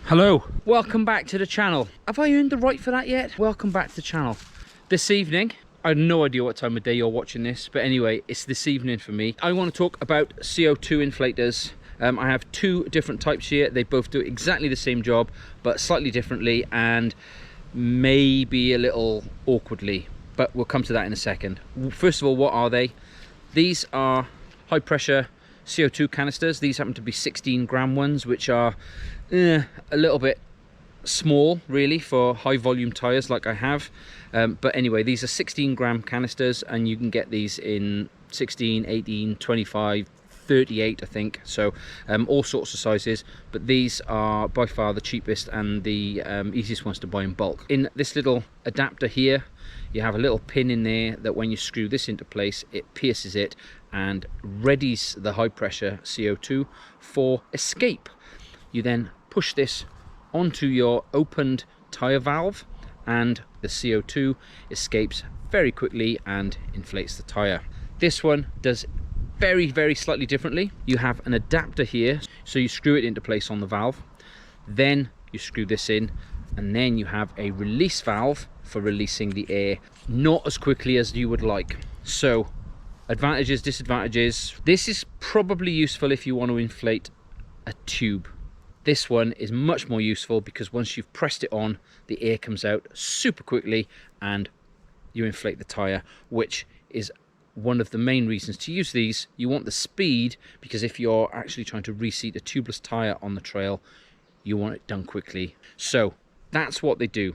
Hello, welcome back to the channel. Have I earned the right for that yet? Welcome back to the channel. This evening, I have no idea what time of day you're watching this, but anyway, it's this evening for me. I want to talk about CO2 inflators. I have two different types here. They both do exactly the same job, but slightly differently and maybe a little awkwardly, but we'll come to that in a second. First of all, what are they? These are high pressure CO2 canisters. These happen to be 16-gram ones, which are a little bit small really for high volume tires like I have, but anyway, these are 16-gram canisters and you can get these in 16, 18, 25, 38 I think, so all sorts of sizes, but these are by far the cheapest and the easiest ones to buy in bulk. In this little adapter here, you have a little pin in there that when you screw this into place, it pierces it and readies the high pressure CO2 for escape. You then push this onto your opened tire valve and the CO2 escapes very quickly and inflates the tire. This one does very slightly differently. You have an adapter here, so you screw it into place on the valve, then you screw this in, and then you have a release valve for releasing the air, not as quickly as you would like. So advantages, disadvantages. This is probably useful if you want to inflate a tube. This one is much more useful because once you've pressed it on, the air comes out super quickly and you inflate the tire, which is one of the main reasons to use these. You want the speed because if you're actually trying to reseat a tubeless tire on the trail, you want it done quickly. So that's what they do.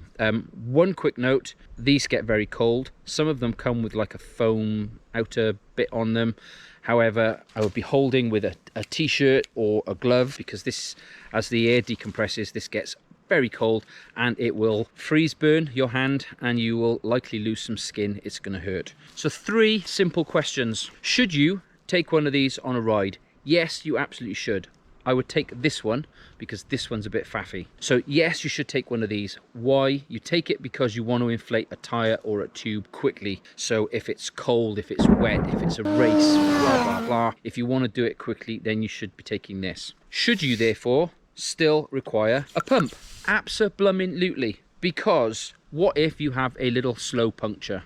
One quick note, these get very cold. Some of them come with like a foam outer bit on them. However, I would be holding with a t-shirt or a glove because this, as the air decompresses, this gets very cold and it will freeze burn your hand and you will likely lose some skin. It's going to hurt. So 3 simple questions. Should you take one of these on a ride? Yes, you absolutely should. I would take this one because this one's a bit faffy. So yes, you should take one of these. Why? You take it because you want to inflate a tire or a tube quickly. So if it's cold, if it's wet, if it's a race, blah, blah, blah. If you want to do it quickly, then you should be taking this. Should you therefore still require a pump? Abso-blummin-lutely. Because what if you have a little slow puncture?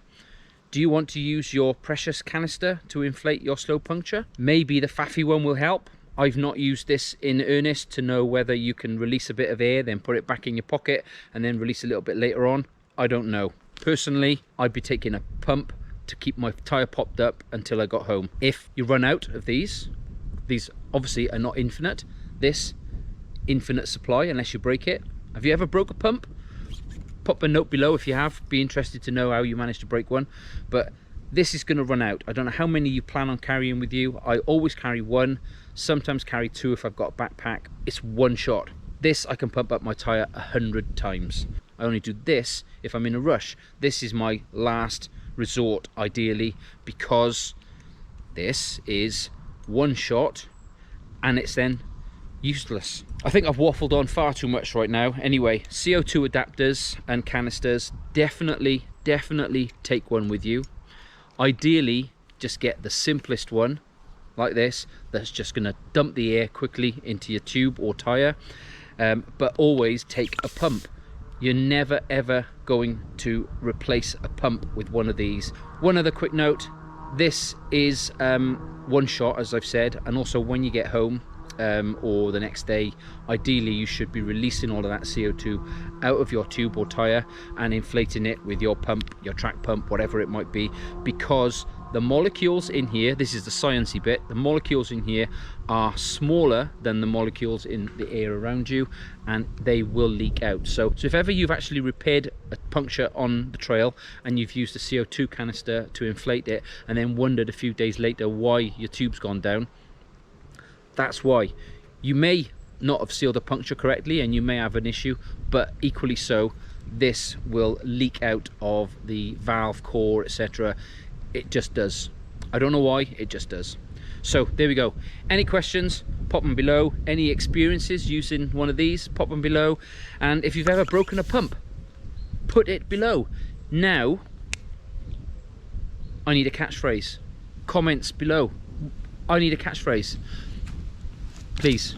Do you want to use your precious canister to inflate your slow puncture? Maybe the faffy one will help. I've not used this in earnest to know whether you can release a bit of air, then put it back in your pocket and then release a little bit later on. I don't know. Personally, I'd be taking a pump to keep my tire popped up until I got home. If you run out of these obviously are not infinite. This infinite supply unless you break it. Have you ever broke a pump? Pop a note below if you have. Be interested to know how you managed to break one. But this is going to run out. I don't know how many you plan on carrying with you. I always carry one, sometimes carry 2 if I've got a backpack. It's one shot. This I can pump up my tire 100 times. I only do this if I'm in a rush. This is my last resort ideally because this is one shot and it's then useless. I think I've waffled on far too much right now. Anyway, CO2 adapters and canisters, definitely take one with you. Ideally, just get the simplest one like this that's just going to dump the air quickly into your tube or tire, but always take a pump. You're never ever going to replace a pump with one of these. One other quick note, this is one shot as I've said, and also when you get home or the next day, ideally you should be releasing all of that CO2 out of your tube or tire and inflating it with your pump, your track pump, whatever it might be, because the molecules in here, this is the sciencey bit, the molecules in here are smaller than the molecules in the air around you and they will leak out. So if ever you've actually repaired a puncture on the trail and you've used a CO2 canister to inflate it and then wondered a few days later why your tube's gone down, that's why. You may not have sealed a puncture correctly and you may have an issue, but equally so, this will leak out of the valve core, etc. It just does. I don't know why, it just does. So there we go. Any questions, pop them below. Any experiences using one of these, pop them below. And if you've ever broken a pump, put it below. Now, I need a catchphrase. Comments below. I need a catchphrase. Please.